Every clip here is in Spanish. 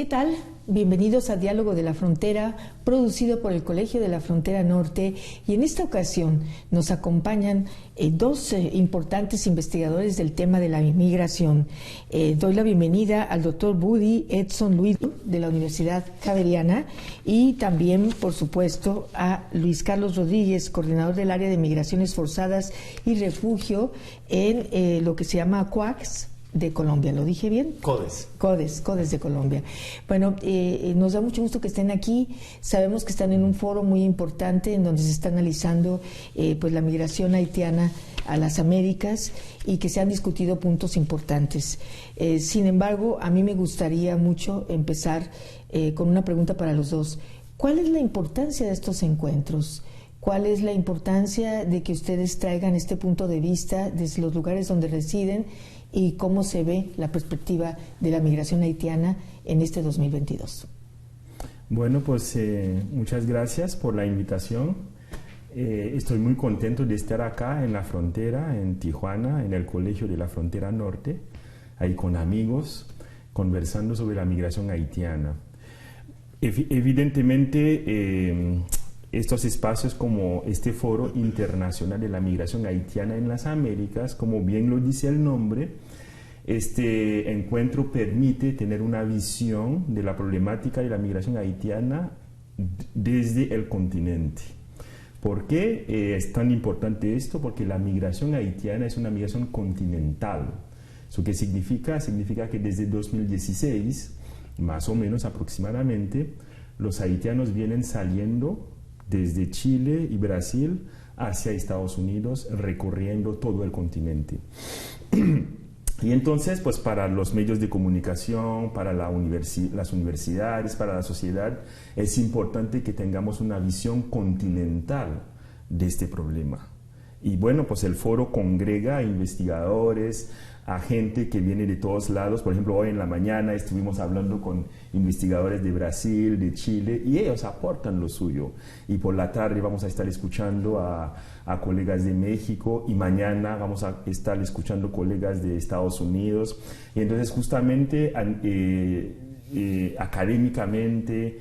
¿Qué tal? Bienvenidos a Diálogo de la Frontera, producido por el Colegio de la Frontera Norte, y en esta ocasión nos acompañan dos importantes investigadores del tema de la inmigración. Doy la bienvenida al doctor Buddy Edson Luis de la Universidad Javeriana y también, por supuesto, a Luis Carlos Rodríguez, coordinador del área de migraciones forzadas y refugio en lo que se llama COACS de Colombia. ¿Lo dije bien? CODES de Colombia. Bueno, nos da mucho gusto que estén aquí. Sabemos que están en un foro muy importante en donde se está analizando pues la migración haitiana a las Américas y que se han discutido puntos importantes. Sin embargo, a mí me gustaría mucho empezar con una pregunta para los dos. ¿Cuál es la importancia de estos encuentros? ¿Cuál es la importancia de que ustedes traigan este punto de vista desde los lugares donde residen y cómo se ve la perspectiva de la migración haitiana en este 2022? Bueno, pues muchas gracias por la invitación. Estoy muy contento de estar acá en la frontera, en Tijuana, en el Colegio de la Frontera Norte, ahí con amigos, conversando sobre la migración haitiana. Evidentemente, estos espacios como este Foro Internacional de la Migración Haitiana en las Américas, como bien lo dice el nombre, este encuentro permite tener una visión de la problemática de la migración haitiana desde el continente. ¿Por qué es tan importante esto? Porque la migración haitiana es una migración continental. ¿Eso qué significa? Significa que desde 2016, más o menos aproximadamente, los haitianos vienen saliendo desde Chile y Brasil hacia Estados Unidos, recorriendo todo el continente. Y entonces, pues para los medios de comunicación, para las universidades, para la sociedad, es importante que tengamos una visión continental de este problema. Y bueno, pues el foro congrega a investigadores, a gente que viene de todos lados. Por ejemplo, hoy en la mañana estuvimos hablando con investigadores de Brasil, de Chile, y ellos aportan lo suyo. Y por la tarde vamos a estar escuchando a colegas de México, y mañana vamos a estar escuchando colegas de Estados Unidos. Y entonces justamente académicamente,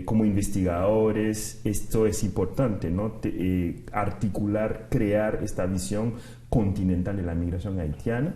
como investigadores, esto es importante, ¿no? Articular, crear esta visión continental de la migración haitiana.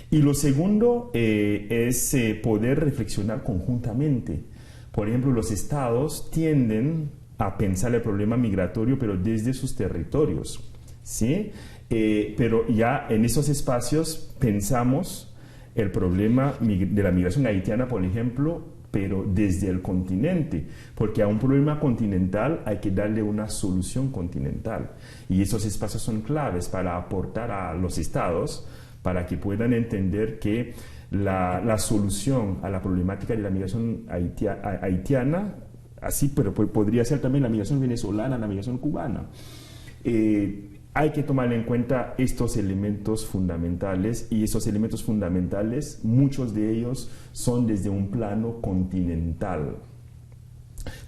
Y lo segundo es poder reflexionar conjuntamente. Por ejemplo, los estados tienden a pensar el problema migratorio, pero desde sus territorios, ¿sí? Pero ya en esos espacios pensamos el problema de la migración haitiana, por ejemplo, pero desde el continente, porque a un problema continental hay que darle una solución continental. Y esos espacios son claves para aportar a los estados, para que puedan entender que la solución a la problemática de la migración haitiana, así, pero podría ser también la migración venezolana, la migración cubana. Hay que tomar en cuenta estos elementos fundamentales, y esos elementos fundamentales, muchos de ellos son desde un plano continental.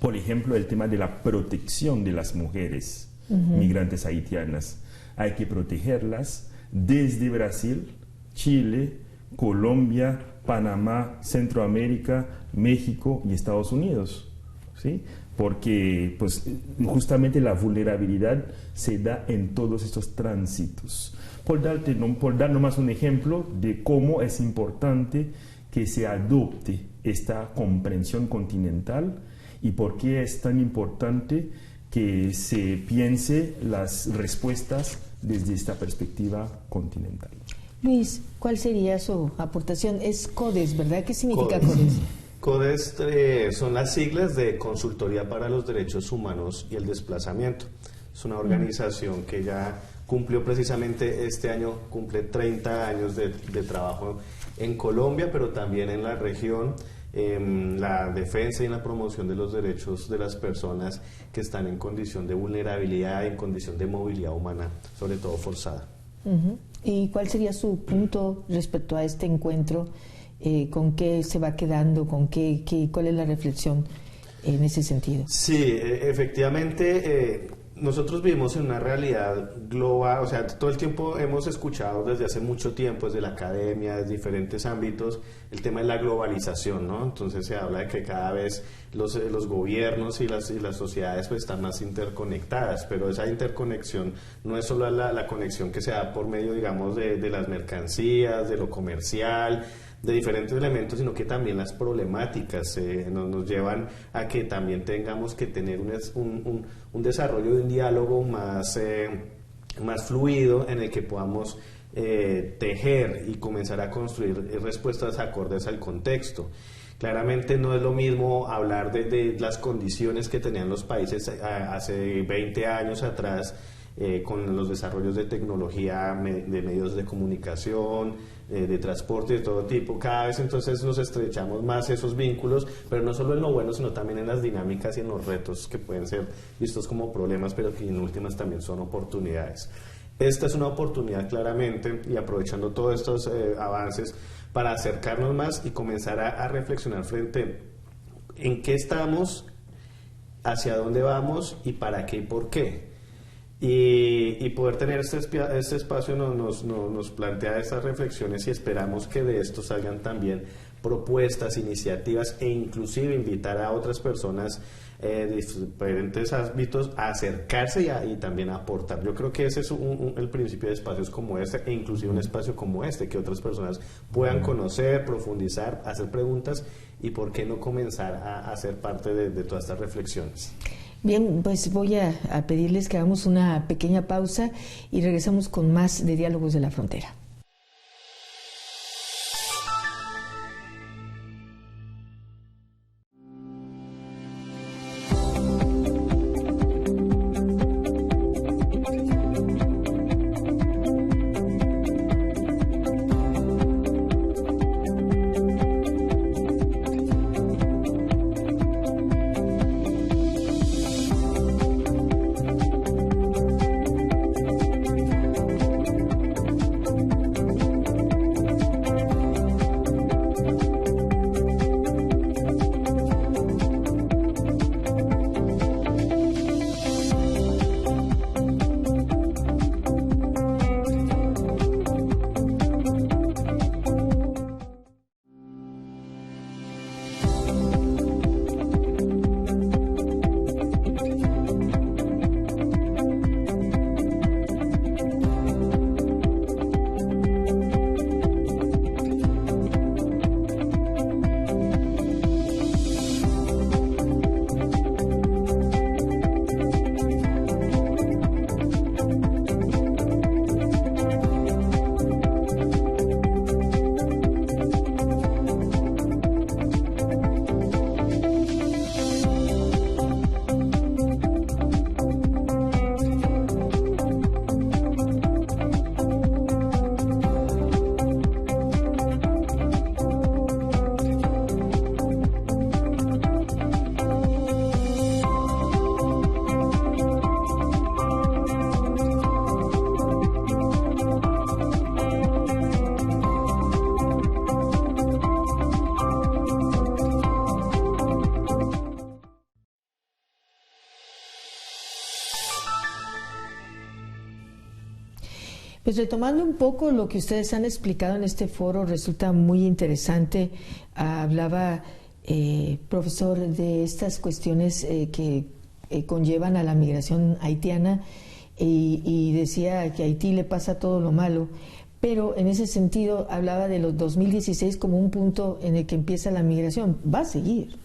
Por ejemplo, el tema de la protección de las mujeres migrantes haitianas. Hay que protegerlas desde Brasil, Chile, Colombia, Panamá, Centroamérica, México y Estados Unidos, ¿sí? Porque pues, justamente la vulnerabilidad se da en todos estos tránsitos. Por dar nomás un ejemplo de cómo es importante que se adopte esta comprensión continental y por qué es tan importante que se piense las respuestas desde esta perspectiva continental. Luis, ¿cuál sería su aportación? Es CODES, ¿verdad? ¿Qué significa CODES? CODES son las siglas de Consultoría para los Derechos Humanos y el Desplazamiento. Es una organización que ya cumplió precisamente este año, cumple 30 años de trabajo en Colombia, pero también en la región, en la defensa y en la promoción de los derechos de las personas que están en condición de vulnerabilidad, en condición de movilidad humana, sobre todo forzada. ¿Y cuál sería su punto respecto a este encuentro? ¿Con qué se va quedando? ¿Cuál es la reflexión en ese sentido? Sí, efectivamente, nosotros vivimos en una realidad global, o sea, todo el tiempo hemos escuchado desde hace mucho tiempo, desde la academia, desde diferentes ámbitos, el tema de la globalización, ¿no? Entonces se habla de que cada vez los gobiernos y las sociedades pues están más interconectadas, pero esa interconexión no es solo la conexión que se da por medio, digamos, de las mercancías, de lo comercial, de diferentes elementos, sino que también las problemáticas nos llevan a que también tengamos que tener un desarrollo de un diálogo más fluido en el que podamos tejer y comenzar a construir respuestas acordes al contexto. Claramente no es lo mismo hablar de las condiciones que tenían los países hace 20 años atrás, con los desarrollos de tecnología, de medios de comunicación, de transporte de todo tipo. Cada vez entonces nos estrechamos más esos vínculos, pero no solo en lo bueno, sino también en las dinámicas y en los retos que pueden ser vistos como problemas, pero que en últimas también son oportunidades. Esta es una oportunidad claramente, y aprovechando todos estos avances, para acercarnos más y comenzar a reflexionar frente en qué estamos, hacia dónde vamos y para qué y por qué. Y poder tener este espacio nos plantea estas reflexiones, y esperamos que de esto salgan también propuestas, iniciativas, e inclusive invitar a otras personas de diferentes ámbitos a acercarse y también a aportar. Yo creo que ese es el principio de espacios como este, e inclusive un espacio como este, que otras personas puedan conocer, profundizar, hacer preguntas, y por qué no comenzar a ser parte de todas estas reflexiones. Bien, pues voy a pedirles que hagamos una pequeña pausa y regresamos con más de Diálogos de la Frontera. Pues retomando un poco lo que ustedes han explicado en este foro, resulta muy interesante. Hablaba, profesor, de estas cuestiones que conllevan a la migración haitiana, y decía que a Haití le pasa todo lo malo, pero en ese sentido hablaba de los 2016 como un punto en el que empieza la migración. Va a seguir,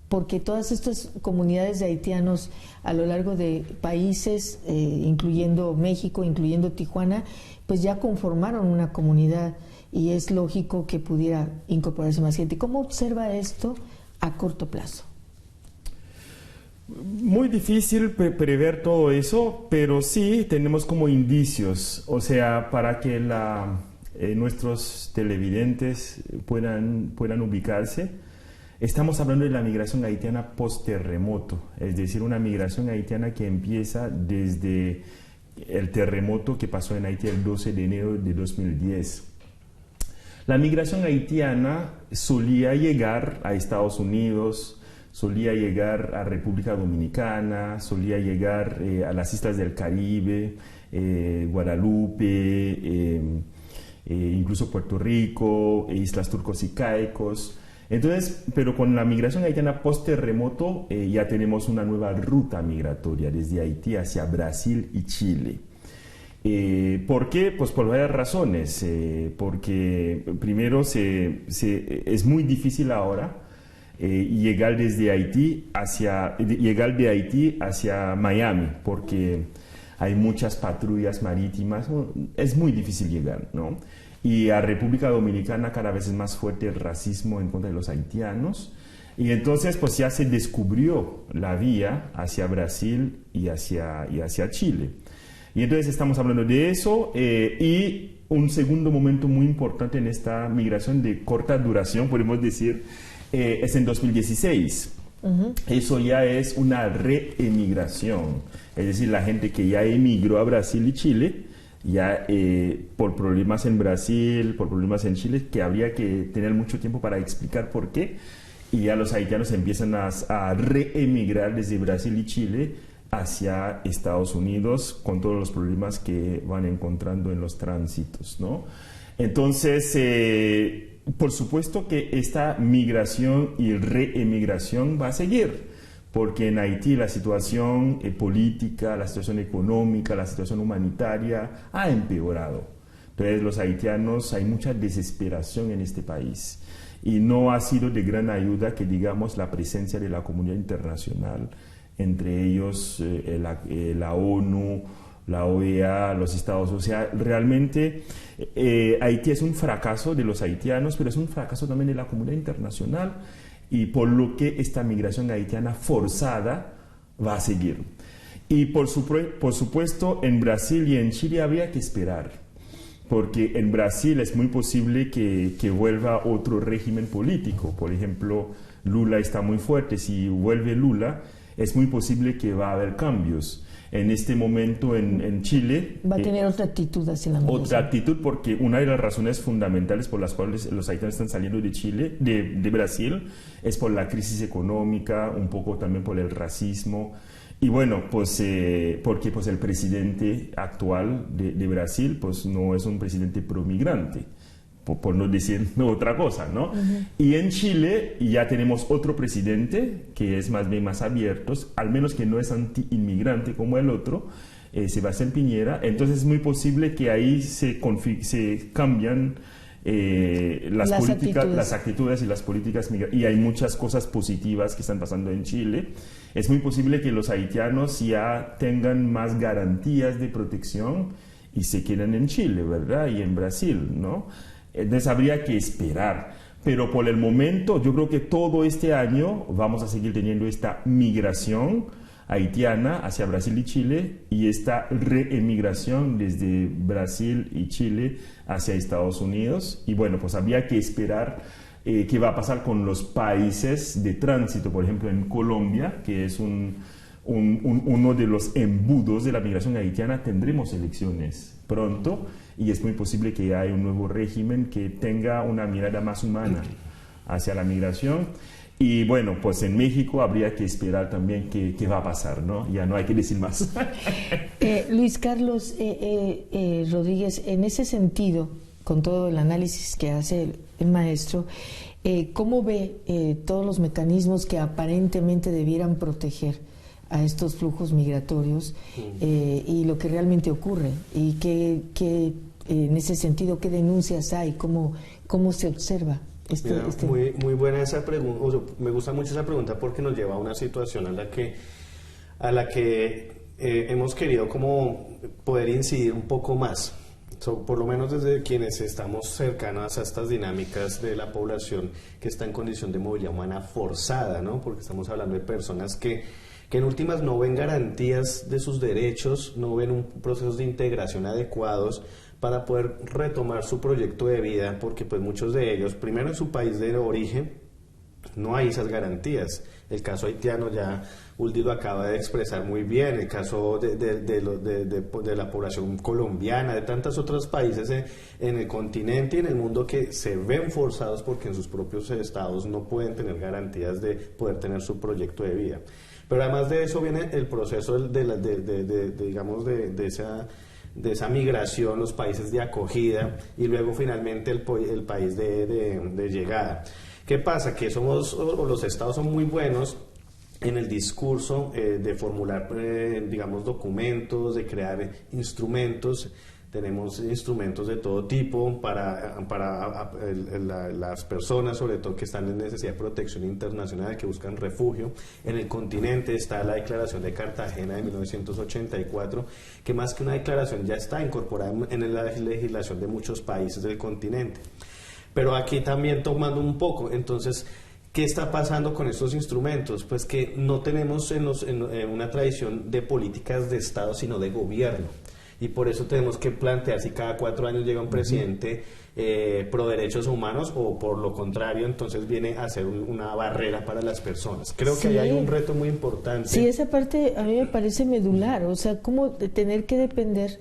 porque todas estas comunidades de haitianos a lo largo de países, incluyendo México, incluyendo Tijuana, pues ya conformaron una comunidad, y es lógico que pudiera incorporarse más gente. ¿Cómo observa esto a corto plazo? Muy difícil prever todo eso, pero sí tenemos como indicios, o sea, para que nuestros televidentes puedan ubicarse. Estamos hablando de la migración haitiana post-terremoto, es decir, una migración haitiana que empieza desde el terremoto que pasó en Haití el 12 de enero de 2010. La migración haitiana solía llegar a Estados Unidos, solía llegar a República Dominicana, solía llegar a las islas del Caribe, Guadalupe, incluso Puerto Rico, islas Turcos y Caicos. Entonces, pero con la migración haitiana post-terremoto ya tenemos una nueva ruta migratoria desde Haití hacia Brasil y Chile. ¿Por qué? Pues por varias razones. Porque primero es muy difícil ahora llegar de Haití hacia Miami, porque hay muchas patrullas marítimas, es muy difícil llegar, ¿no? Y a República Dominicana cada vez es más fuerte el racismo en contra de los haitianos. Y entonces pues ya se descubrió la vía hacia Brasil y hacia Chile. Y entonces estamos hablando de eso y un segundo momento muy importante en esta migración de corta duración, podemos decir, es en 2016. Eso ya es una reemigración, es decir, la gente que ya emigró a Brasil y Chile, ya por problemas en Brasil, por problemas en Chile, que habría que tener mucho tiempo para explicar por qué, y ya los haitianos empiezan a reemigrar desde Brasil y Chile hacia Estados Unidos con todos los problemas que van encontrando en los tránsitos, ¿no? Entonces, por supuesto que esta migración y reemigración va a seguir, porque en Haití la situación política, la situación económica, la situación humanitaria ha empeorado. Entonces los haitianos, hay mucha desesperación en este país y no ha sido de gran ayuda que digamos la presencia de la comunidad internacional, entre ellos la ONU, la OEA, los Estados Unidos. O sea, realmente Haití es un fracaso de los haitianos, pero es un fracaso también de la comunidad internacional, y por lo que esta migración haitiana forzada va a seguir. Y por supuesto en Brasil y en Chile habría que esperar, porque en Brasil es muy posible que vuelva otro régimen político. Por ejemplo, Lula está muy fuerte. Si vuelve Lula, es muy posible que va a haber cambios. En este momento en Chile va a tener otra actitud hacia la migración. Otra actitud, porque una de las razones fundamentales por las cuales los haitianos están saliendo de Chile, de Brasil, es por la crisis económica, un poco también por el racismo. Y bueno, pues porque pues el presidente actual de Brasil pues no es un presidente pro-migrante, por no decir otra cosa, ¿no? Y en Chile ya tenemos otro presidente que es más bien más abierto, al menos que no es anti-inmigrante como el otro, Sebastián Piñera. Entonces es muy posible que ahí se cambian las actitudes y las políticas migratorias, y hay muchas cosas positivas que están pasando en Chile. Es muy posible que los haitianos ya tengan más garantías de protección y se queden en Chile, ¿verdad? Y en Brasil, ¿no? Entonces habría que esperar, pero por el momento yo creo que todo este año vamos a seguir teniendo esta migración haitiana hacia Brasil y Chile, y esta reemigración desde Brasil y Chile hacia Estados Unidos. Y bueno, pues habría que esperar qué va a pasar con los países de tránsito. Por ejemplo, en Colombia, que es uno de los embudos de la migración haitiana, tendremos elecciones pronto, y es muy posible que haya un nuevo régimen que tenga una mirada más humana hacia la migración. Y bueno, pues en México habría que esperar también qué va a pasar, ¿no? Ya no hay que decir más. Luis Carlos Rodríguez, en ese sentido, con todo el análisis que hace el maestro, ¿cómo ve todos los mecanismos que aparentemente debieran proteger a estos flujos migratorios y lo que realmente ocurre? ¿Y qué en ese sentido, qué denuncias hay? ¿Cómo se observa? Muy buena esa pregunta. Me gusta mucho esa pregunta porque nos lleva a una situación a la que hemos querido como poder incidir un poco más. Por lo menos desde quienes estamos cercanos a estas dinámicas de la población que está en condición de movilidad humana forzada, ¿no? Porque estamos hablando de personas que en últimas no ven garantías de sus derechos, no ven un proceso de integración adecuados para poder retomar su proyecto de vida, porque pues muchos de ellos, primero en su país de origen, no hay esas garantías. El caso haitiano ya Uldi lo acaba de expresar muy bien, el caso de la población colombiana, de tantos otros países en el continente y en el mundo que se ven forzados porque en sus propios estados no pueden tener garantías de poder tener su proyecto de vida. Pero además de eso viene el proceso de esa migración, los países de acogida y luego finalmente el país de llegada. ¿Qué pasa? Que los estados son muy buenos en el discurso de formular, documentos, de crear instrumentos. Tenemos instrumentos de todo tipo para las personas, sobre todo que están en necesidad de protección internacional, que buscan refugio. En el continente está la Declaración de Cartagena de 1984, que más que una declaración ya está incorporada en la legislación de muchos países del continente. Pero aquí también tomando un poco, entonces, ¿qué está pasando con estos instrumentos? Pues que no tenemos en una tradición de políticas de Estado, sino de gobierno. Y por eso tenemos que plantear si cada 4 años llega un presidente pro derechos humanos o por lo contrario, entonces viene a ser una barrera para las personas. Creo que ahí hay un reto muy importante. Sí, esa parte a mí me parece medular, o sea, cómo tener que depender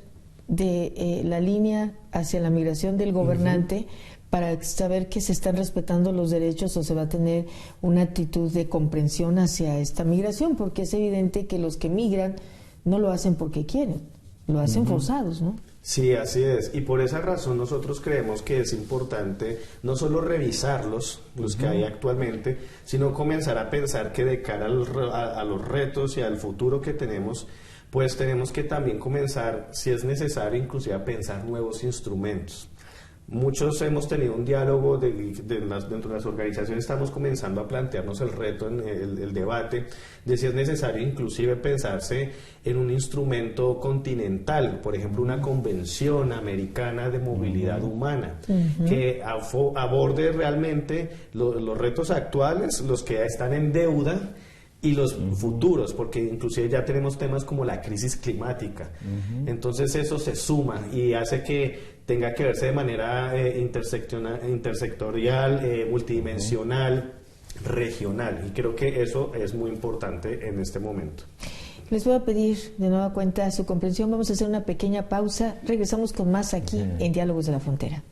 de la línea hacia la migración del gobernante para saber que se están respetando los derechos o se va a tener una actitud de comprensión hacia esta migración, porque es evidente que los que migran no lo hacen porque quieren, lo hacen forzados, ¿no? Sí, así es. Y por esa razón nosotros creemos que es importante no solo revisarlos, los que hay actualmente, sino comenzar a pensar que de cara a los retos y al futuro que tenemos, pues tenemos que también comenzar, si es necesario, inclusive a pensar nuevos instrumentos. Muchos hemos tenido un diálogo dentro de las organizaciones, estamos comenzando a plantearnos el reto, el debate de si es necesario inclusive pensarse en un instrumento continental, por ejemplo una convención americana de movilidad humana, que aborde realmente los retos actuales, los que están en deuda y los futuros, porque inclusive ya tenemos temas como la crisis climática. Entonces eso se suma y hace que tenga que verse de manera intersectorial, multidimensional, regional. Y creo que eso es muy importante en este momento. Les voy a pedir de nueva cuenta su comprensión. Vamos a hacer una pequeña pausa. Regresamos con más aquí en Diálogos de la Frontera.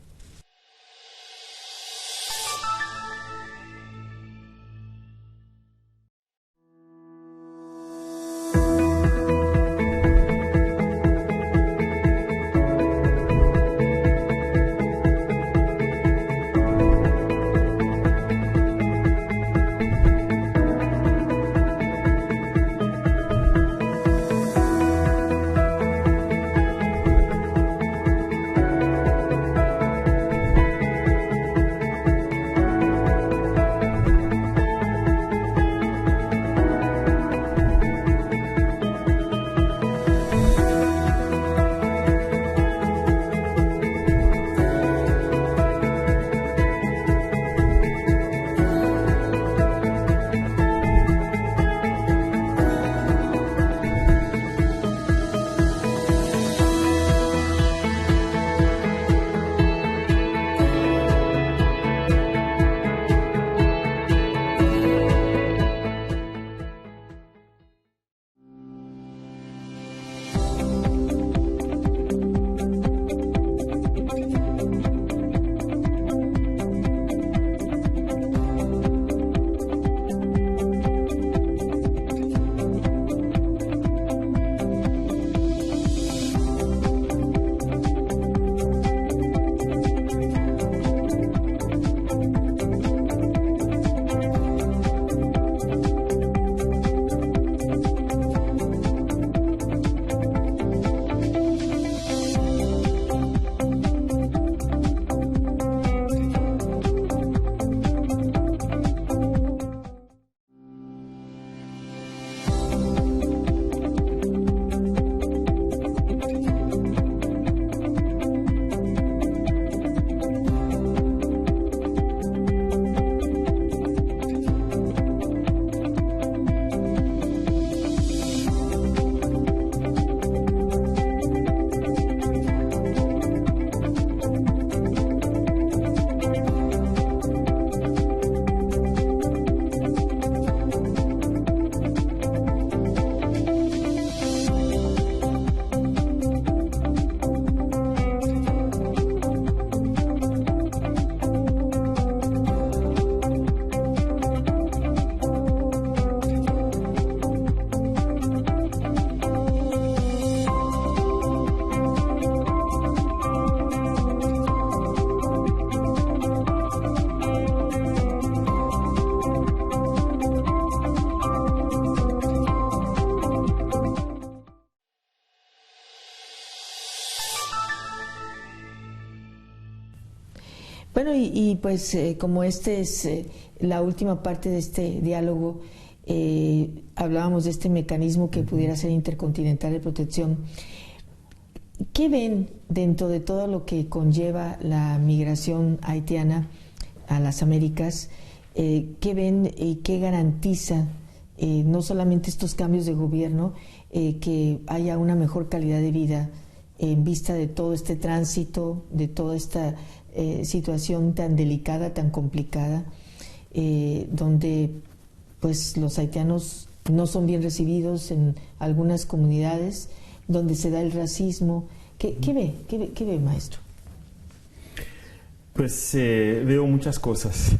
Bueno, pues como este es la última parte de este diálogo, hablábamos de este mecanismo que pudiera ser intercontinental de protección. ¿Qué ven dentro de todo lo que conlleva la migración haitiana a las Américas? ¿Qué ven y qué garantiza no solamente estos cambios de gobierno, que haya una mejor calidad de vida en vista de todo este tránsito, de toda esta situación tan delicada, tan complicada, donde pues los haitianos no son bien recibidos en algunas comunidades, donde se da el racismo? ¿Qué ve, maestro? Pues veo muchas cosas.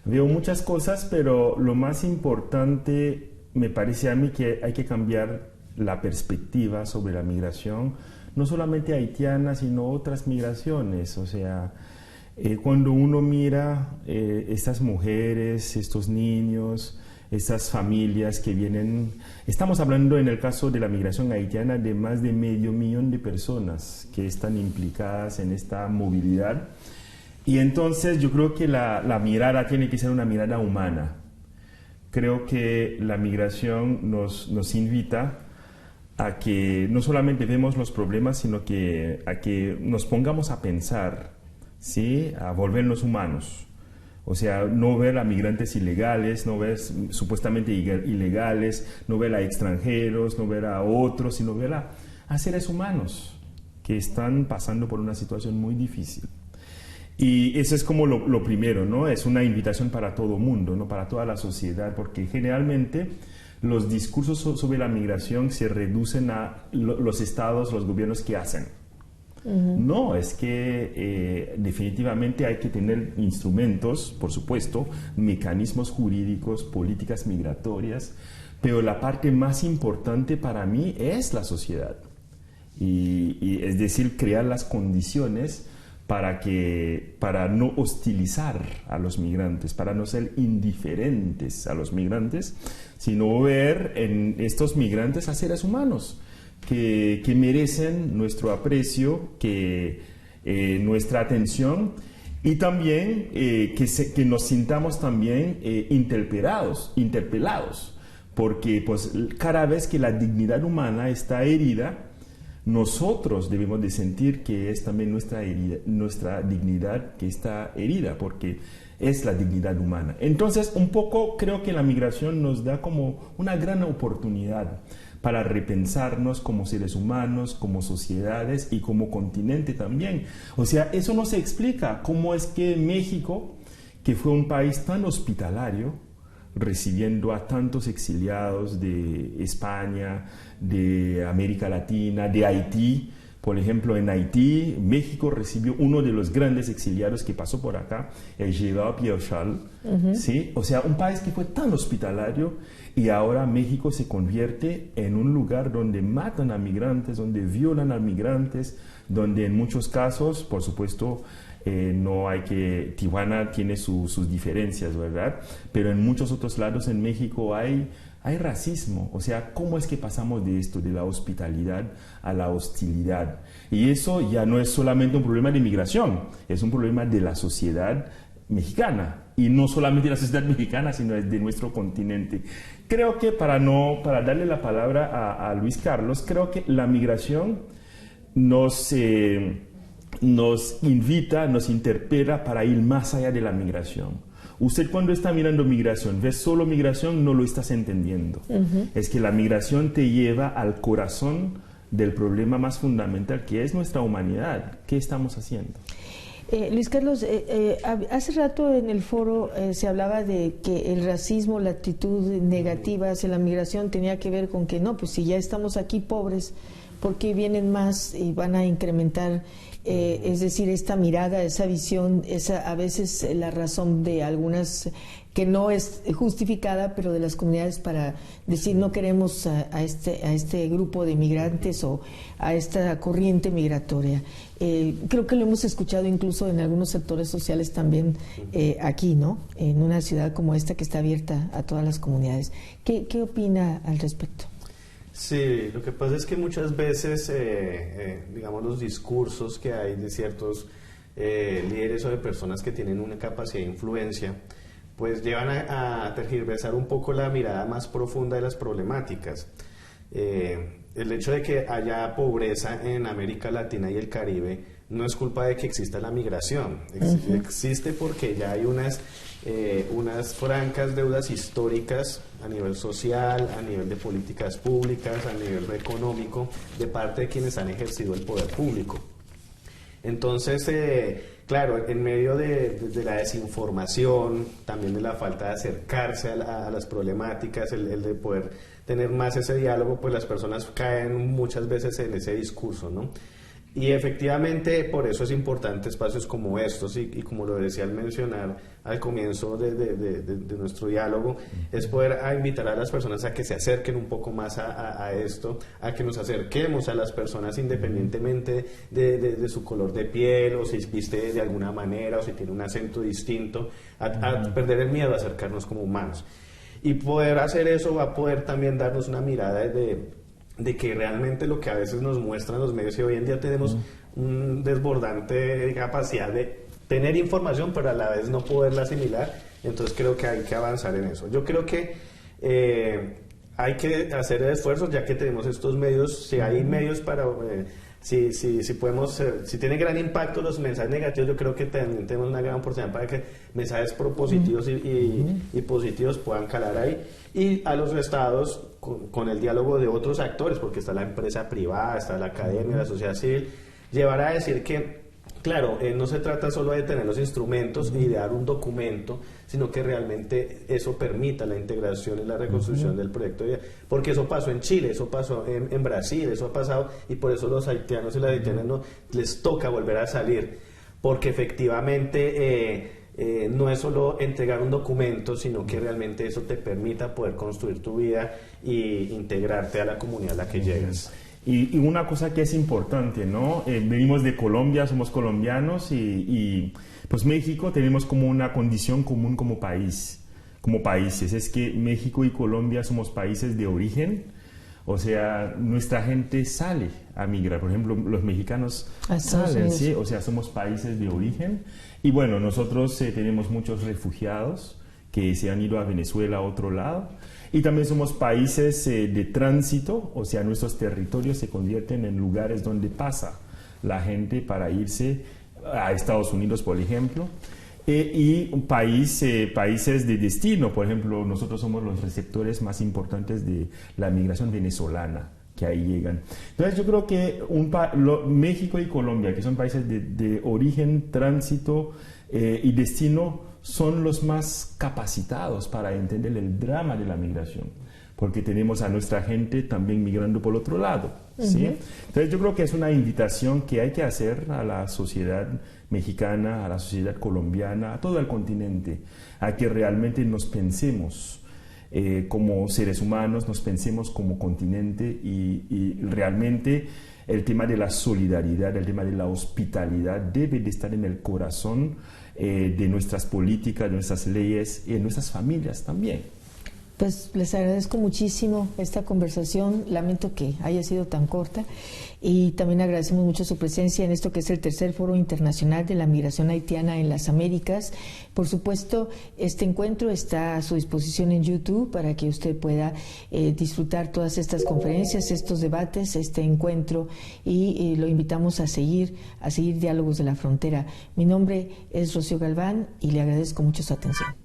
Veo muchas cosas, pero lo más importante me parece a mí que hay que cambiar la perspectiva sobre la migración, no solamente haitiana, sino otras migraciones. O sea, cuando uno mira estas mujeres, estos niños, estas familias que vienen, estamos hablando en el caso de la migración haitiana de más de 500,000 de personas que están implicadas en esta movilidad. Y entonces yo creo que la mirada tiene que ser una mirada humana. Creo que la migración nos invita a que no solamente vemos los problemas, sino a que nos pongamos a pensar, ¿sí? A volvernos humanos. O sea, no ver a migrantes ilegales, no ver supuestamente ilegales, no ver a extranjeros, no ver a otros, sino ver a seres humanos que están pasando por una situación muy difícil. Y eso es como lo primero, ¿no? Es una invitación para todo mundo, ¿no? Para toda la sociedad, porque generalmente los discursos sobre la migración se reducen a los estados, los gobiernos que hacen. No, es que definitivamente hay que tener instrumentos, por supuesto, mecanismos jurídicos, políticas migratorias, pero la parte más importante para mí es la sociedad. Y es decir, crear las condiciones para no hostilizar a los migrantes, para no ser indiferentes a los migrantes, sino ver en estos migrantes a seres humanos que merecen nuestro aprecio, nuestra atención, y también que nos sintamos también interpelados, porque pues, cada vez que la dignidad humana está herida, nosotros debemos de sentir que es también nuestra dignidad que está herida, porque es la dignidad humana. Entonces, un poco creo que la migración nos da como una gran oportunidad para repensarnos como seres humanos, como sociedades y como continente también. O sea, eso no se explica. ¿Cómo es que México, que fue un país tan hospitalario, recibiendo a tantos exiliados de España, de América Latina, de Haití? Por ejemplo, en Haití, México recibió uno de los grandes exiliados que pasó por acá, el Gerard Pierre Charles, ¿sí? O sea, un país que fue tan hospitalario, y ahora México se convierte en un lugar donde matan a migrantes, donde violan a migrantes, donde en muchos casos, por supuesto, no hay que... Tijuana tiene sus diferencias, ¿verdad? Pero en muchos otros lados en México hay racismo. O sea, ¿cómo es que pasamos de esto, de la hospitalidad a la hostilidad? Y eso ya no es solamente un problema de migración, es un problema de la sociedad mexicana. Y no solamente de la sociedad mexicana, sino de nuestro continente. Creo que para darle la palabra a Luis Carlos, creo que la migración nos invita, nos interpela para ir más allá de la migración. Usted cuando está mirando migración, ves solo migración, no lo estás entendiendo. Es que la migración te lleva al corazón del problema más fundamental, que es nuestra humanidad. ¿Qué estamos haciendo? Luis Carlos, hace rato en el foro se hablaba de que el racismo, la actitud negativa hacia la migración tenía que ver con que no, pues si ya estamos aquí pobres, ¿por qué vienen más y van a incrementar? Es decir, esta mirada, esa visión, a veces la razón de algunas que no es justificada, pero de las comunidades para decir no queremos a este grupo de migrantes o a esta corriente migratoria. Creo que lo hemos escuchado incluso en algunos sectores sociales también aquí, ¿no? En una ciudad como esta que está abierta a todas las comunidades. ¿Qué opina al respecto? Sí, lo que pasa es que muchas veces, digamos, los discursos que hay de ciertos líderes o de personas que tienen una capacidad de influencia, pues llevan a tergiversar un poco la mirada más profunda de las problemáticas. El hecho de que haya pobreza en América Latina y el Caribe no es culpa de que exista la migración, existe porque ya hay unas francas deudas históricas a nivel social, a nivel de políticas públicas, a nivel económico, de parte de quienes han ejercido el poder público. Entonces, claro, en medio de la desinformación, también de la falta de acercarse a las problemáticas, el de poder tener más ese diálogo, pues las personas caen muchas veces en ese discurso, ¿no? Y efectivamente por eso es importante espacios como estos y como lo decía al mencionar al comienzo de nuestro diálogo, es poder invitar a las personas a que se acerquen un poco más a esto, a que nos acerquemos a las personas independientemente de su color de piel o si viste de alguna manera o si tiene un acento distinto, a perder el miedo a acercarnos como humanos. Y poder hacer eso va a poder también darnos una mirada de que realmente lo que a veces nos muestran los medios, y hoy en día tenemos un desbordante capacidad de tener información pero a la vez no poderla asimilar, entonces creo que hay que avanzar en eso. Yo creo que hay que hacer esfuerzos ya que tenemos estos medios, si hay medios para... Si podemos, si tiene gran impacto los mensajes negativos, yo creo que también tenemos una gran oportunidad para que mensajes propositivos y positivos puedan calar ahí. Y a los estados, con el diálogo de otros actores, porque está la empresa privada, está la academia, la sociedad civil, llevar a decir que, claro, no se trata solo de tener los instrumentos y de dar un documento, sino que realmente eso permita la integración y la reconstrucción del proyecto, porque eso pasó en Chile, eso pasó en Brasil, eso ha pasado, y por eso los haitianos y las haitianas no les toca volver a salir, porque efectivamente no es solo entregar un documento, sino que realmente eso te permita poder construir tu vida e integrarte a la comunidad a la que llegas. Y una cosa que es importante, ¿no? Venimos de Colombia, somos colombianos y pues México tenemos como una condición común como país, como países. Es que México y Colombia somos países de origen, o sea, nuestra gente sale a migrar. Por ejemplo, los mexicanos salen, ¿sí? O sea, somos países de origen. Y bueno, nosotros tenemos muchos refugiados que se han ido a Venezuela a otro lado. Y también somos países de tránsito, o sea, nuestros territorios se convierten en lugares donde pasa la gente para irse a Estados Unidos, por ejemplo. Y países de destino, por ejemplo, nosotros somos los receptores más importantes de la migración venezolana, que ahí llegan. Entonces yo creo que México y Colombia, que son países de origen, tránsito y destino, son los más capacitados para entender el drama de la migración, porque tenemos a nuestra gente también migrando por otro lado, ¿sí? Entonces yo creo que es una invitación que hay que hacer a la sociedad mexicana, a la sociedad colombiana, a todo el continente, a que realmente nos pensemos como seres humanos, nos pensemos como continente y realmente el tema de la solidaridad, el tema de la hospitalidad debe de estar en el corazón de nuestras políticas, de nuestras leyes y de nuestras familias también. Pues les agradezco muchísimo esta conversación, lamento que haya sido tan corta y también agradecemos mucho su presencia en esto que es el tercer Foro Internacional de la Migración Haitiana en las Américas. Por supuesto, este encuentro está a su disposición en YouTube para que usted pueda disfrutar todas estas conferencias, estos debates, este encuentro y lo invitamos a seguir Diálogos de la Frontera. Mi nombre es Rocío Galván y le agradezco mucho su atención.